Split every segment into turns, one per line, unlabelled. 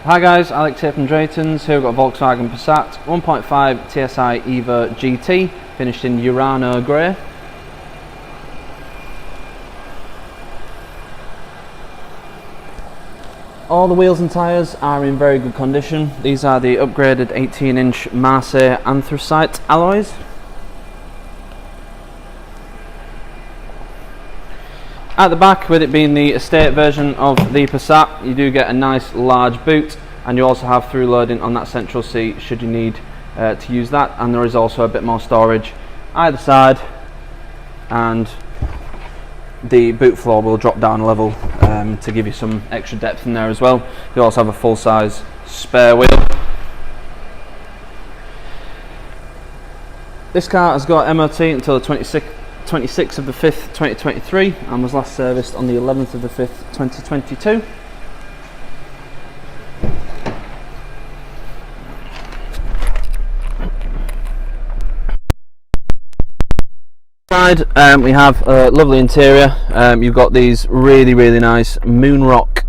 Hi guys, Alex here from Drayton's. Here we've got a Volkswagen Passat 1.5 TSI EVO GT, finished in Urano Grey. All the wheels and tyres are in very good condition. These are the upgraded 18-inch Marseille anthracite alloys. At the back, with it being the estate version of the Passat, you do get a nice large boot, and you also have through loading on that central seat should you need to use that, and there is also a bit more storage either side, and the boot floor will drop down a level to give you some extra depth in there as well. You also have a full-size spare wheel. This car has got MOT until the 26th of the 5th 2023 and was last serviced on the 11th of the 5th 2022. Inside we have a lovely interior. You've got these really nice Moonrock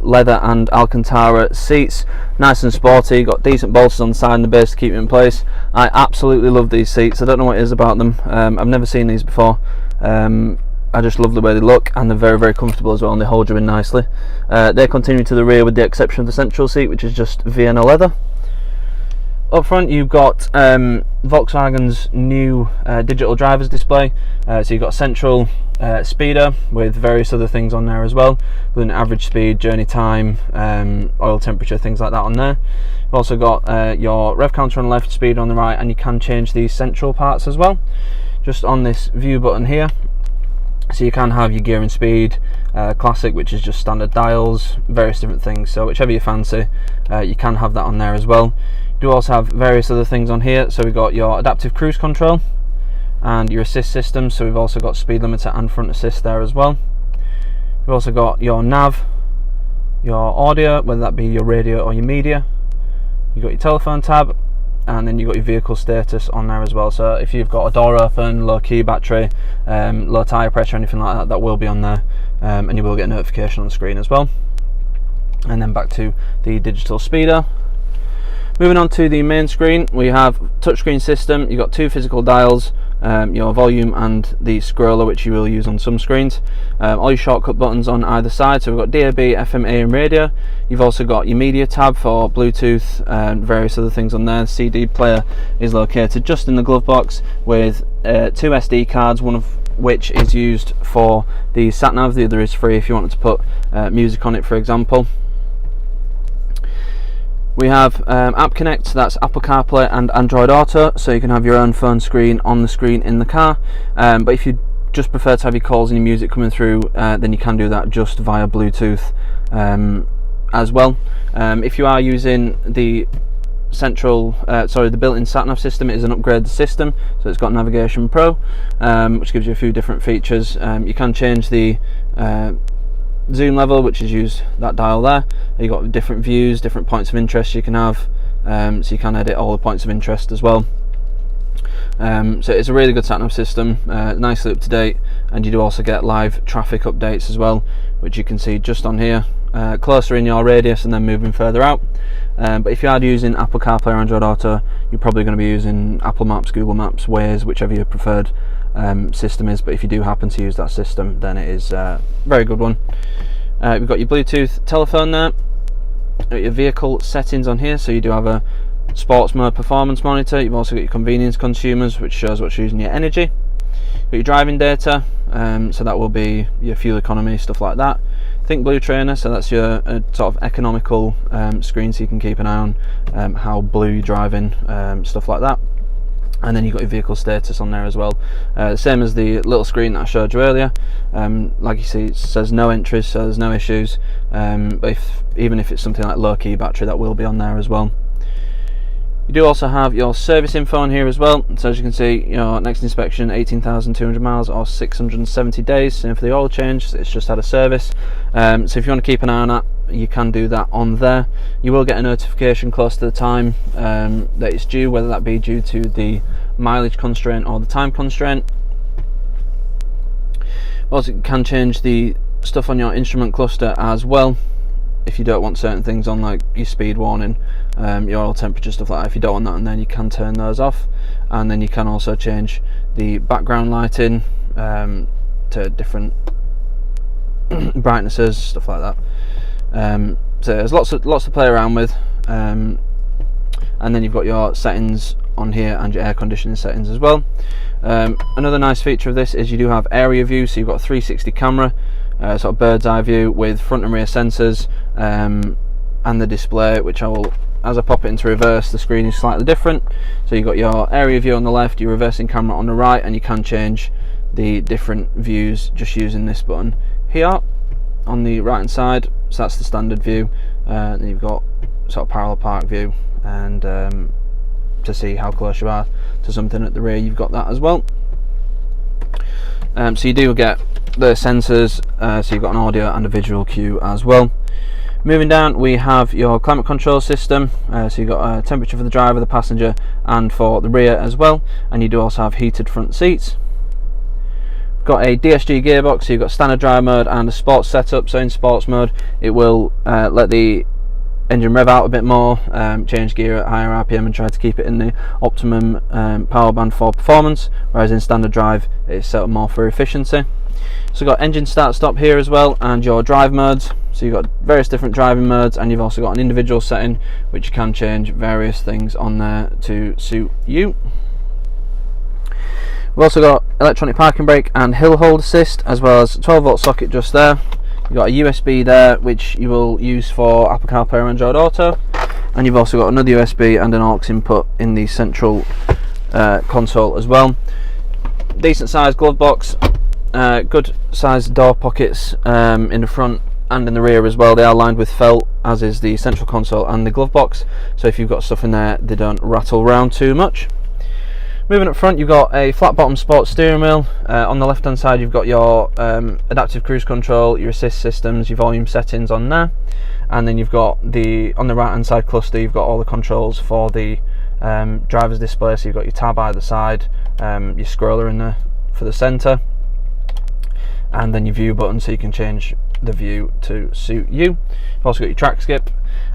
leather and Alcantara seats, nice and sporty. Got decent bolsters on the side and the base to keep you in place. I absolutely love these seats. I don't know what it is about them. I've never seen these before. I just love the way they look, and they're very comfortable as well, and they hold you in nicely. They continue to the rear with the exception of the central seat, which is just Vienna leather. Up front you've got Volkswagen's new digital driver's display, so you've got central speeder with various other things on there as well, with an average speed, journey time, oil temperature, things like that on there. You've also got your rev counter on the left, speed on the right, and you can change these central parts as well, just on this view button here. So you can have your gear and speed, classic, which is just standard dials, various different things, so whichever you fancy, you can have that on there as well. You do also have various other things on here, so we've got your adaptive cruise control and your assist system, so we've also got speed limiter and front assist there as well. You've also got your nav, your audio, whether that be your radio or your media. You've got your telephone tab, and then you've got your vehicle status on there as well. So if you've got a door open, low key battery, low tyre pressure, anything like that, that will be on there, and you will get a notification on the screen as well. And then back to the digital speeder. Moving on to the main screen, we have touchscreen system. You've got two physical dials, your volume and the scroller, which you will use on some screens. All your shortcut buttons on either side, so we've got DAB, FM, AM radio. You've also got your media tab for Bluetooth and various other things on there. The CD player is located just in the glove box with two SD cards, one of which is used for the sat-nav, the other is free if you wanted to put music on it, for example. We have App Connect, so that's Apple CarPlay and Android Auto, so you can have your own phone screen on the screen in the car, but if you just prefer to have your calls and your music coming through, then you can do that just via Bluetooth as well. If you are using the the built-in sat-nav system, it is an upgraded system, so it's got Navigation Pro, which gives you a few different features. You can change the zoom level, which is used that dial there. You've got different views, different points of interest you can have, so you can edit all the points of interest as well. So it's a really good sat-nav system, nicely up to date, and you do also get live traffic updates as well, which you can see just on here, closer in your radius and then moving further out. But if you are using Apple CarPlay or Android Auto, you're probably going to be using Apple Maps, Google Maps, Waze, whichever your preferred system is. But if you do happen to use that system, then it is a very good one. We've got your Bluetooth telephone there, your vehicle settings on here, so you do have a sports mode performance monitor. You've also got your convenience consumers, which shows what's using your energy. You've got your driving data, so that will be your fuel economy, stuff like that. Think Blue Trainer, so that's your sort of economical screen, so you can keep an eye on how blue you're driving, stuff like that. And then you've got your vehicle status on there as well, same as the little screen that I showed you earlier. Like you see, it says no entries, so there's no issues, but even if it's something like low key battery, that will be on there as well. You do also have your service info on here as well, so as you can see, your next inspection 18,200 miles or 670 days, same for the oil change, so it's just had a service. So if you want to keep an eye on that, you can do that on there. You will get a notification close to the time that it's due, whether that be due to the mileage constraint or the time constraint. Also, you can change the stuff on your instrument cluster as well. if you don't want certain things on, like your speed warning, your oil temperature, stuff like that. If you don't want that on, then you can turn those off, and then you can also change the background lighting to different brightnesses, stuff like that. So there's lots to play around with, and then you've got your settings on here and your air conditioning settings as well. Another nice feature of this is you do have area view, so you've got a 360 camera, sort of bird's eye view with front and rear sensors, and the display, which as I pop it into reverse, the screen is slightly different. So you've got your area view on the left, your reversing camera on the right, and you can change the different views just using this button here on the right hand side. So that's the standard view. Then you've got sort of parallel park view, and to see how close you are to something at the rear, you've got that as well. So you do get the sensors, so you've got an audio and a visual cue as well. Moving down, we have your climate control system, so you've got a temperature for the driver, the passenger, and for the rear as well, and you do also have heated front seats. Got a DSG gearbox, so you've got standard drive mode and a sports setup. So in sports mode, it will let the engine rev out a bit more, change gear at higher RPM, and try to keep it in the optimum power band for performance, whereas in standard drive it's set up more for efficiency. So you've got engine start stop here as well, and your drive modes. So you've got various different driving modes, and you've also got an individual setting which you can change various things on there to suit you. We've also got electronic parking brake and hill hold assist, as well as a 12-volt socket just there. You've got a USB there which you will use for Apple CarPlay or Android Auto, and you've also got another USB and an aux input in the central console as well. Decent sized glove box, good sized door pockets in the front and in the rear as well. They are lined with felt, as is the central console and the glove box, so if you've got stuff in there, they don't rattle around too much. Moving up front, you've got a flat bottom sports steering wheel. On the left hand side, you've got your adaptive cruise control, your assist systems, your volume settings on there, and then you've got on the right hand side cluster, you've got all the controls for the driver's display. So you've got your tab either side, your scroller in there for the centre, and then your view button, so you can change the view to suit you. You've also got your track skip,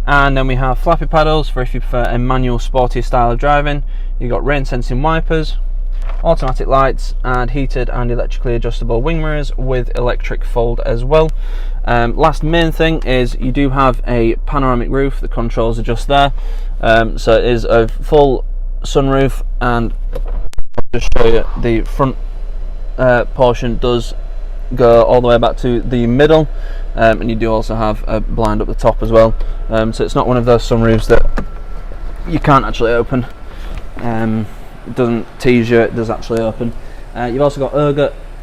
and then we have flappy paddles for if you prefer a manual sporty style of driving. You've got rain sensing wipers, automatic lights, and heated and electrically adjustable wing mirrors with electric fold as well. Last main thing is you do have a panoramic roof. The controls are just there, so it is a full sunroof, and I'll just show you the front portion does go all the way back to the middle, and you do also have a blind up the top as well, so it's not one of those sunroofs that you can't actually open. It doesn't tease you, it does actually open. You've also got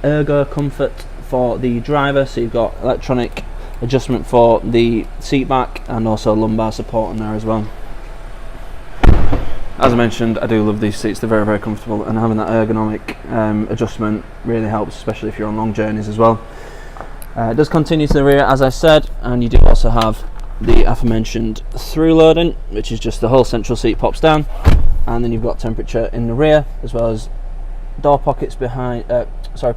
ergo comfort for the driver, so you've got electronic adjustment for the seat back and also lumbar support in there as well. As I mentioned, I do love these seats. They're very, very comfortable, and having that ergonomic adjustment really helps, especially if you're on long journeys as well. It does continue to the rear, as I said, and you do also have the aforementioned through loading, which is just the whole central seat pops down, and then you've got temperature in the rear, as well as door pockets behind,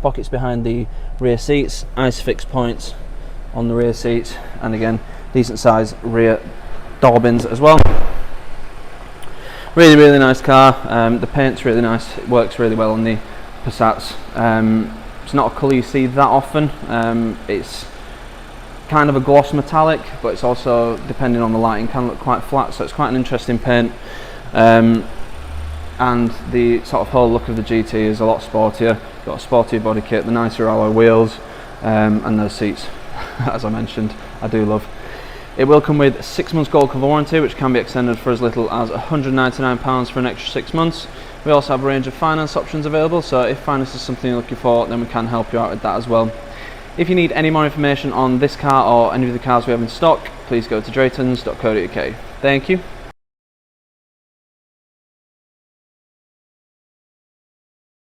pockets behind the rear seats, ISOFIX points on the rear seats, and again, decent size rear door bins as well. Really, really nice car. The paint's really nice. It works really well on the Passats. It's not a colour you see that often. It's kind of a gloss metallic, but it's also, depending on the lighting, can look quite flat. So it's quite an interesting paint. And the sort of whole look of the GT is a lot sportier. You've got a sportier body kit, the nicer alloy wheels, and those seats, as I mentioned, I do love. It will come with 6 months gold cover warranty, which can be extended for as little as £199 for an extra 6 months. We also have a range of finance options available, so if finance is something you're looking for, then we can help you out with that as well. If you need any more information on this car or any of the cars we have in stock, please go to draytons.co.uk. Thank you.